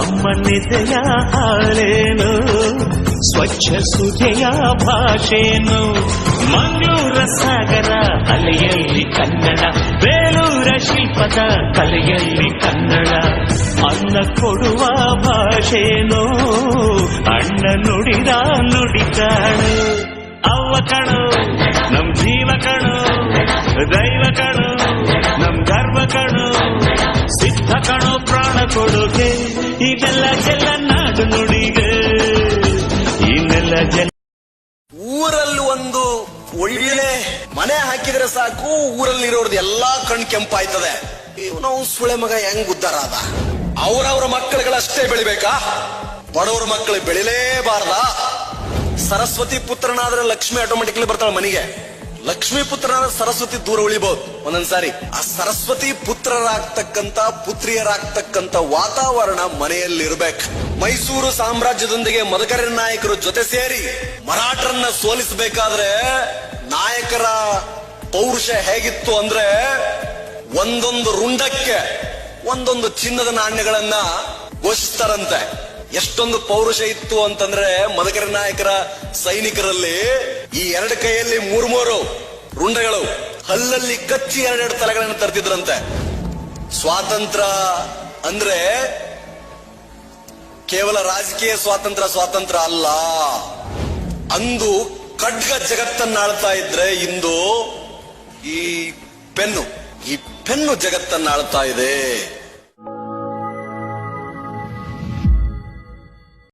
ಅಮ್ಮನಿದೆಯ ಹಾಳೇನು ಸ್ವಚ್ಛ ಸುಜೆಯ ಭಾಷೆನು ಮಂಗಳೂರ ಸಾಗರ ಅಲೆಯಲ್ಲಿ ಕನ್ನಡ ಬೇಲೂರ ಶಿಲ್ಪದ ಕಲೆಯಲ್ಲಿ ಕನ್ನಡ ಅನ್ನ ಕೊಡುವ ಭಾಷೆನು ಅಣ್ಣ ನುಡಿದ ನುಡಿ ಕಾಣು ಅವ್ವ ಕಣು ನಮ್ ಜೀವ ಕಣು ದೈವ ಕಣು ನಮ್ ಗರ್ವ ಕಣು ಸಿದ್ಧ ಕಣು ಪ್ರಾಣ ಕೊಡುಗೆ ಇದೆಲ್ಲ ಜಲ ನಾಡು ನುಡಿಗೆ ಇನ್ನೆಲ್ಲ ಜಲ ಊರಲ್ಲಿ ಒಂದು ಒಳ್ಳೆ ಮನೆ ಹಾಕಿದ್ರೆ ಸಾಕು ಊರಲ್ಲಿರೋರ್ದು ಎಲ್ಲಾ ಕಣ್ ಕೆಂಪಾಯ್ತದೆ. ನಾವು ಸುಳೆ ಮಗ ಹೆಂಗ್ ಉದ್ದಾರ ಅದ? ಅವ್ರವ್ರ ಮಕ್ಕಳುಗಳಷ್ಟೇ ಬೆಳಿಬೇಕಾ? ಬಡವ್ರ ಮಕ್ಕಳು ಬೆಳಿಲೇಬಾರ್ದ? ಸರಸ್ವತಿ ಪುತ್ರನಾದ್ರೆ ಲಕ್ಷ್ಮಿ ಆಟೋಮೆಟಿಕ್ಲಿ ಬರ್ತಾಳೆ ಮನೆಗೆ. ಲಕ್ಷ್ಮೀ ಪುತ್ರನಾದ್ರೆ ಸರಸ್ವತಿ ದೂರ ಉಳಿಬಹುದು ಒಂದೊಂದ್ಸಾರಿ. ಆ ಸರಸ್ವತಿ ಪುತ್ರರಾಗ್ತಕ್ಕಂತ ಪುತ್ರಿಯರಾಗ್ತಕ್ಕಂತ ವಾತಾವರಣ ಮನೆಯಲ್ಲಿರ್ಬೇಕು. ಮೈಸೂರು ಸಾಮ್ರಾಜ್ಯದೊಂದಿಗೆ ಮದಕರಿ ನಾಯಕರು ಜೊತೆ ಸೇರಿ ಮರಾಠರನ್ನ ಸೋಲಿಸಬೇಕಾದ್ರೆ ನಾಯಕರ ಪೌರುಷ ಹೇಗಿತ್ತು ಅಂದ್ರೆ ಒಂದೊಂದು ರುಂಡಕ್ಕೆ ಒಂದೊಂದು ಚಿನ್ನದ ನಾಣ್ಯಗಳನ್ನ ಘೋಷಿಸ್ತಾರಂತೆ. ಎಷ್ಟೊಂದು ಪೌರುಷ ಇತ್ತು ಅಂತಂದ್ರೆ ಮದಕರಿ ನಾಯಕರ ಸೈನಿಕರಲ್ಲಿ ಈ ಎರಡು ಕೈಯಲ್ಲಿ ಮೂರು ರುಂಡಗಳು ಹಲ್ಲಲ್ಲಿ ಕಚ್ಚಿ ಎರಡೆರಡು ತಲೆಗಳನ್ನು ತರ್ತಿದ್ರಂತೆ. ಸ್ವಾತಂತ್ರ್ಯ ಅಂದ್ರೆ ಕೇವಲ ರಾಜಕೀಯ ಸ್ವಾತಂತ್ರ್ಯ ಅಲ್ಲ. ಅಂದು ಖಡ್ಗ ಜಗತ್ತನ್ನಾಳ್ತಾ ಇದ್ರೆ ಇಂದು ಈ ಪೆನ್ನು ಜಗತ್ತನ್ನಾಳ್ತಾ ಇದೆ.